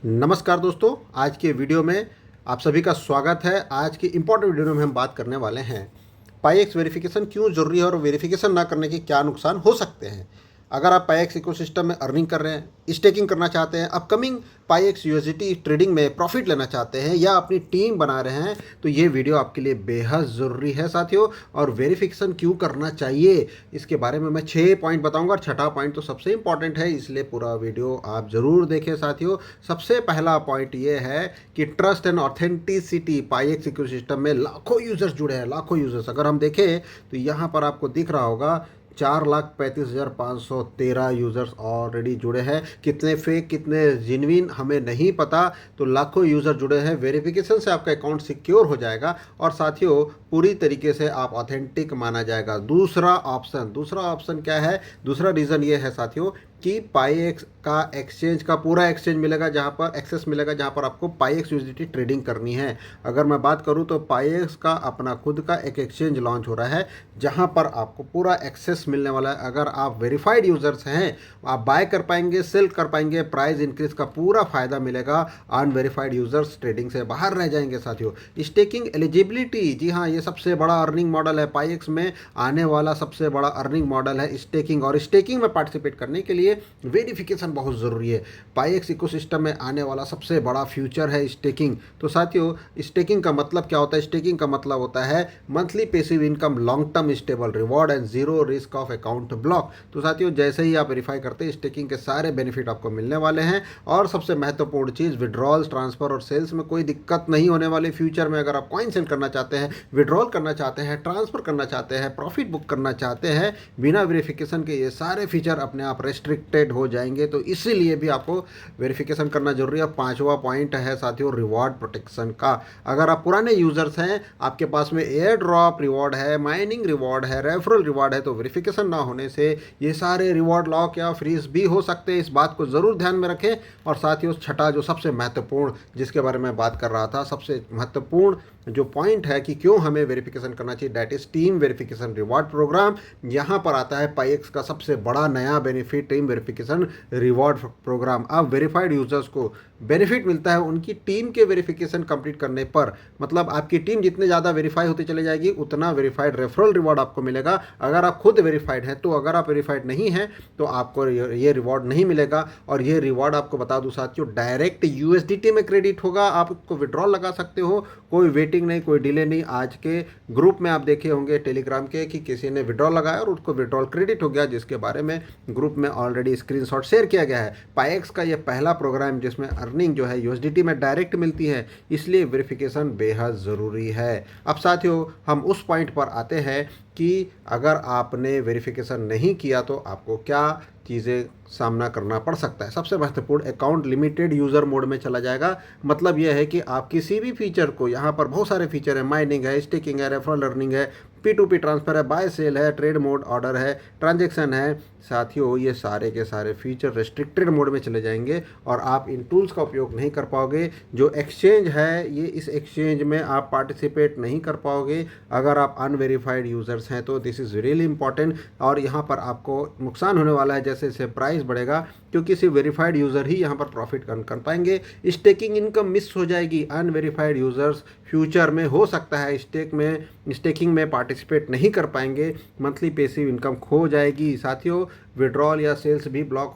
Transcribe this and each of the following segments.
नमस्कार दोस्तों, आज के वीडियो में आप सभी का स्वागत है। आज की इम्पोर्टेंट वीडियो में हम बात करने वाले हैं पाईएक्स वेरिफिकेशन क्यों ज़रूरी है और वेरिफिकेशन ना करने के क्या नुकसान हो सकते हैं। अगर आप पाईएक्स इकोसिस्टम में अर्निंग कर रहे हैं, स्टेकिंग करना चाहते हैं, अपकमिंग पाईएक्स यूएसडीटी ट्रेडिंग में प्रॉफिट लेना चाहते हैं या अपनी टीम बना रहे हैं, तो ये वीडियो आपके लिए बेहद ज़रूरी है साथियों। और वेरिफिकेशन क्यों करना चाहिए इसके बारे में मैं 6 पॉइंट बताऊंगा और छठा पॉइंट तो सबसे इंपॉर्टेंट है, इसलिए पूरा वीडियो आप ज़रूर देखें साथियों। सबसे पहला पॉइंट ये है कि ट्रस्ट एंड ऑथेंटिसिटी। पाईएक्स इकोसिस्टम में लाखों यूजर्स जुड़े हैं, लाखों यूजर्स। अगर हम देखें तो यहाँ पर आपको दिख रहा होगा 4,35,513 यूज़र्स ऑलरेडी जुड़े हैं। कितने फेक कितने जिनविन हमें नहीं पता, तो लाखों यूज़र जुड़े हैं। वेरिफिकेशन से आपका अकाउंट सिक्योर हो जाएगा और साथियों पूरी तरीके से आप ऑथेंटिक माना जाएगा। दूसरा ऑप्शन क्या है? दूसरा रीज़न ये है साथियों कि पाईएक्स का एक्सचेंज का पूरा एक्सचेंज मिलेगा, जहां पर एक्सेस मिलेगा, जहां पर आपको पाईएक्स यूएसडीटी ट्रेडिंग करनी है। अगर मैं बात करूं तो पाईएक्स का अपना खुद का एक एक्सचेंज लॉन्च हो रहा है, जहां पर आपको पूरा एक्सेस मिलने वाला है। अगर आप वेरीफाइड यूजर्स हैं, आप बाय कर पाएंगे, सेल कर पाएंगे, प्राइस इंक्रीज का पूरा फायदा मिलेगा। अनवेरीफाइड यूजर्स ट्रेडिंग से बाहर रह जाएंगे साथियों। स्टेकिंग एलिजिबिलिटी, जी हाँ, ये सबसे बड़ा अर्निंग मॉडल है। पाईएक्स में आने वाला सबसे बड़ा अर्निंग मॉडल है स्टेकिंग, और स्टेकिंग में पार्टिसिपेट करने के लिए वेरिफिकेशन बहुत ज़रूरी है। पाईएक्स इकोसिस्टम में आने वाला सबसे बड़ा फ्यूचर है स्टेकिंग। तो साथियों, स्टेकिंग का मतलब क्या होता है? स्टेकिंग का मतलब होता है monthly passive income, long term stable reward and zero risk of account block. तो साथियों, जैसे ही आप वेरीफाई करते हैं, स्टेकिंग के सारे बेनिफिट आपको मिलने वाले हैं। और सबसे महत्वपूर्ण चीज़, विड्रॉल्स, ट्रांसफर और सेल्स में कोई दिक्कत नहीं होने वाली। फ्यूचर में अगर आप कॉइन सेल करना चाहते हैं, विड्रॉल करना चाहते हैं, ट्रांसफर करना चाहते हैं, प्रॉफिट बुक करना चाहते हैं, बिना वेरिफिकेशन के ये सारे फीचर अपने आप रेस्ट्रिक्टेड हो जाएंगे। तो इसीलिए भी आपको वेरिफिकेशन करना जरूरी है। पांचवा पॉइंट है साथियों रिवॉर्ड प्रोटेक्शन का। अगर आप पुराने यूजर्स हैं, आपके पास में एयर ड्रॉप रिवॉर्ड है, माइनिंग रिवॉर्ड है, रेफरल रिवॉर्ड है, तो वेरिफिकेशन ना होने से ये सारे रिवॉर्ड लॉक या फ्रीज भी हो सकते हैं। इस बात को जरूर ध्यान में रखें। और साथियों, छठा जो सबसे महत्वपूर्ण, जिसके बारे में बात कर रहा था, सबसे महत्वपूर्ण जो पॉइंट है कि क्यों हमें वेरिफिकेशन करना चाहिए, that is team verification reward program. यहाँ पर आता है पाईएक्स का सबसे बड़ा नया benefit, team verification reward program. अब वेरीफाइड यूजर्स को बेनिफिट मिलता है उनकी टीम के वेरिफिकेशन कंप्लीट करने पर। मतलब आपकी टीम जितने ज़्यादा वेरीफाई होती चली जाएगी, उतना वेरीफाइड रेफरल रिवॉर्ड आपको मिलेगा, अगर आप खुद वेरीफाइड हैं। तो अगर आप वेरीफाइड नहीं हैं तो आपको ये रिवॉर्ड नहीं मिलेगा। और ये रिवॉर्ड आपको बता दूं साथियों, डायरेक्ट यूएसडीटी में क्रेडिट होगा। आप उसको विड्रॉल लगा सकते हो, कोई वेटिंग नहीं, कोई डिले नहीं। आज के ग्रुप में आप देखे होंगे टेलीग्राम के कि किसी ने विड्रॉल लगाया और उसको विड्रॉल क्रेडिट हो गया, जिसके बारे में ग्रुप में ऑलरेडी स्क्रीनशॉट शेयर किया गया है। पाईएक्स का ये पहला प्रोग्राम जिसमें अर्निंग जो है यूएसडीटी में डायरेक्ट मिलती है, इसलिए वेरिफिकेशन बेहद ज़रूरी है। अब साथियों, हम उस पॉइंट पर आते हैं कि अगर आपने वेरिफिकेशन नहीं किया तो आपको क्या चीज़ें सामना करना पड़ सकता है। सबसे महत्वपूर्ण, अकाउंट लिमिटेड यूज़र मोड में चला जाएगा। मतलब यह है कि आप किसी भी फीचर को, यहाँ पर बहुत सारे फीचर है, माइनिंग है, स्टेकिंग है, रेफरल अर्निंग है, P2P ट्रांसफ़र है, बाय सेल है, ट्रेड मोड ऑर्डर है, ट्रांजैक्शन है। साथियों, ये सारे के सारे फीचर रेस्ट्रिक्टेड मोड में चले जाएंगे और आप इन टूल्स का उपयोग नहीं कर पाओगे। जो एक्सचेंज है, ये इस एक्सचेंज में आप पार्टिसिपेट नहीं कर पाओगे अगर आप अनवेरीफाइड यूज़र्स हैं। तो दिस इज़ रियली इंपॉर्टेंट। और यहाँ पर आपको नुकसान होने वाला है जैसे जैसे प्राइस बढ़ेगा, क्योंकि सिर्फ वेरीफाइड यूज़र ही यहाँ पर प्रॉफिट अर्न कर पाएंगे। स्टेकिंग इनकम मिस हो जाएगी। अनवेरीफाइड यूज़र्स फ्यूचर में हो सकता है स्टेकिंग में पार्टिसिपेट नहीं कर पाएंगे, मंथली पैसिव इनकम खो जाएगी। साथियों, विड्रॉल या सेल्स भी ब्लॉक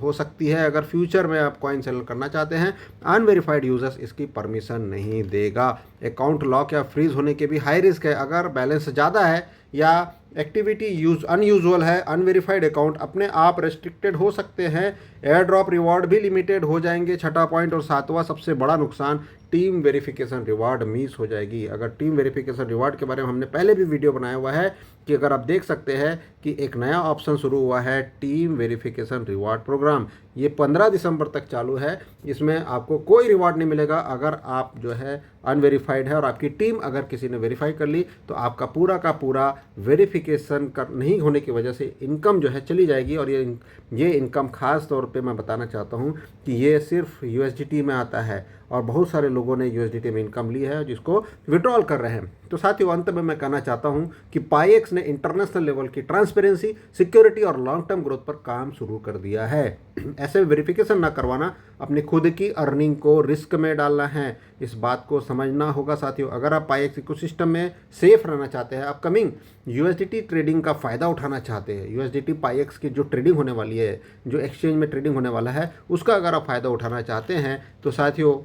हो सकती है अगर फ्यूचर में आप कॉइन सेल करना चाहते हैं। अनवेरीफाइड यूजर्स इसकी परमिशन नहीं देगा। अकाउंट लॉक या फ्रीज होने के भी हाई रिस्क है। अगर बैलेंस ज़्यादा है या एक्टिविटी अनयूजुअल है, अनवेरीफाइड अकाउंट अपने आप रेस्ट्रिक्टेड हो सकते हैं। एयर ड्रॉप रिवॉर्ड भी लिमिटेड हो जाएंगे, छठा पॉइंट। और सातवां सबसे बड़ा नुकसान, टीम वेरिफिकेशन रिवार्ड मिस हो जाएगी। अगर टीम वेरिफिकेशन रिवार्ड के बारे में हमने पहले भी वीडियो बनाया हुआ है कि अगर आप देख सकते हैं कि एक नया ऑप्शन शुरू हुआ है, टीम वेरिफिकेशन रिवार्ड प्रोग्राम। ये 15 दिसंबर तक चालू है। इसमें आपको कोई रिवार्ड नहीं मिलेगा अगर आप जो है अनवेरीफाइड है, और आपकी टीम अगर किसी ने वेरीफाई कर ली तो आपका पूरा का पूरा वेरिफिकेशन कर नहीं होने की वजह से इनकम जो है चली जाएगी। और ये इनकम खास तौर पे मैं बताना चाहता हूँ कि ये सिर्फ यूएसडीटी में आता है और बहुत सारे लोगों ने यूएसडीटी में इनकम ली है जिसको विड्रॉल कर रहे हैं। तो साथियों, अंत में मैं कहना चाहता हूं कि पाईएक्स ने इंटरनेशनल लेवल की ट्रांसपेरेंसी, सिक्योरिटी और लॉन्ग टर्म ग्रोथ पर काम शुरू कर दिया है। ऐसे वेरिफिकेशन ना करवाना अपनी खुद की अर्निंग को रिस्क में डालना है। इस बात को समझना होगा साथियों। अगर आप पाईएक्स इकोसिस्टम में सेफ रहना चाहते हैं, अपकमिंग यूएसडीटी ट्रेडिंग का फ़ायदा उठाना चाहते हैं, यूएसडीटी पाईएक्स की जो ट्रेडिंग होने वाली है, जो एक्सचेंज में ट्रेडिंग होने वाला है, उसका अगर आप फ़ायदा उठाना चाहते हैं तो साथियों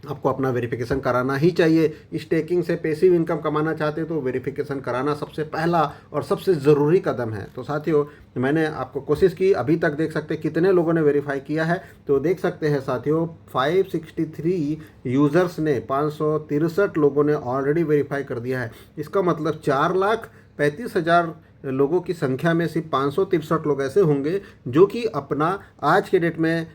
आपको अपना वेरिफिकेशन कराना ही चाहिए। स्टेकिंग से पैसिव इनकम कमाना चाहते हैं तो वेरिफिकेशन कराना सबसे पहला और सबसे ज़रूरी कदम है। तो साथियों मैंने आपको कोशिश की, अभी तक देख सकते हैं कितने लोगों ने वेरीफाई किया है। तो देख सकते हैं साथियों 563 यूज़र्स ने, 563 लोगों ने ऑलरेडी वेरीफाई कर दिया है। इसका मतलब 4,35,000 लोगों की संख्या में सिर्फ 563 लोग ऐसे होंगे जो कि अपना आज के डेट में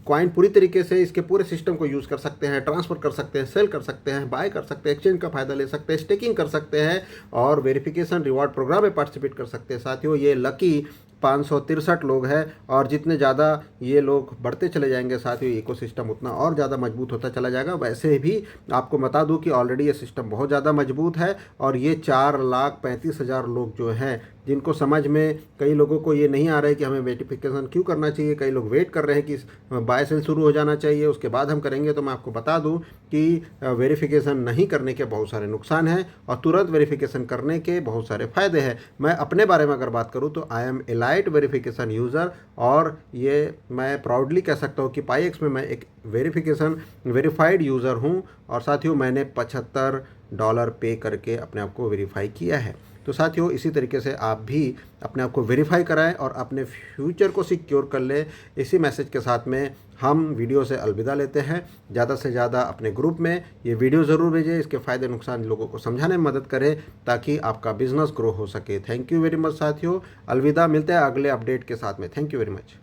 कॉइन पूरी तरीके से इसके पूरे सिस्टम को यूज़ कर सकते हैं, ट्रांसफ़र कर सकते हैं, सेल कर सकते हैं, बाय कर सकते हैं, एक्सचेंज का फ़ायदा ले सकते हैं, स्टेकिंग कर सकते हैं और वेरिफिकेशन रिवॉर्ड प्रोग्राम में पार्टिसिपेट कर सकते हैं। साथियों ये लकी 563 लोग हैं और जितने ज़्यादा ये लोग बढ़ते चले जाएंगे साथियों इकोसिस्टम उतना और ज़्यादा मजबूत होता चला जाएगा। वैसे भी आपको बता दूं कि ऑलरेडी ये सिस्टम बहुत ज़्यादा मजबूत है और ये 4,35,000 लोग जो हैं जिनको समझ में, कई लोगों को ये नहीं आ रहा है कि हमें वेरिफिकेशन क्यों करना चाहिए, कई लोग वेट कर रहे हैं कि बाय सेल शुरू हो जाना चाहिए उसके बाद हम करेंगे। तो मैं आपको बता दूं कि वेरिफिकेशन नहीं करने के बहुत सारे नुकसान हैं और तुरंत वेरिफिकेशन करने के बहुत सारे फ़ायदे हैं। मैं अपने बारे में अगर बात करूं तो I am elite verification user और ये मैं प्राउडली कह सकता हूँ कि पाईएक्स में मैं एक वेरीफाइड यूज़र हूँ और साथियों मैंने $75 पे करके अपने आप को वेरीफाई किया है। तो साथियों इसी तरीके से आप भी अपने आप को वेरीफाई कराएं और अपने फ्यूचर को सिक्योर कर लें। इसी मैसेज के साथ में हम वीडियो से अलविदा लेते हैं। ज़्यादा से ज़्यादा अपने ग्रुप में ये वीडियो ज़रूर भेजें, इसके फ़ायदे नुकसान लोगों को समझाने में मदद करें ताकि आपका बिजनेस ग्रो हो सके। थैंक यू वेरी मच साथियों, अलविदा, मिलते हैं अगले अपडेट के साथ में। Thank you very much.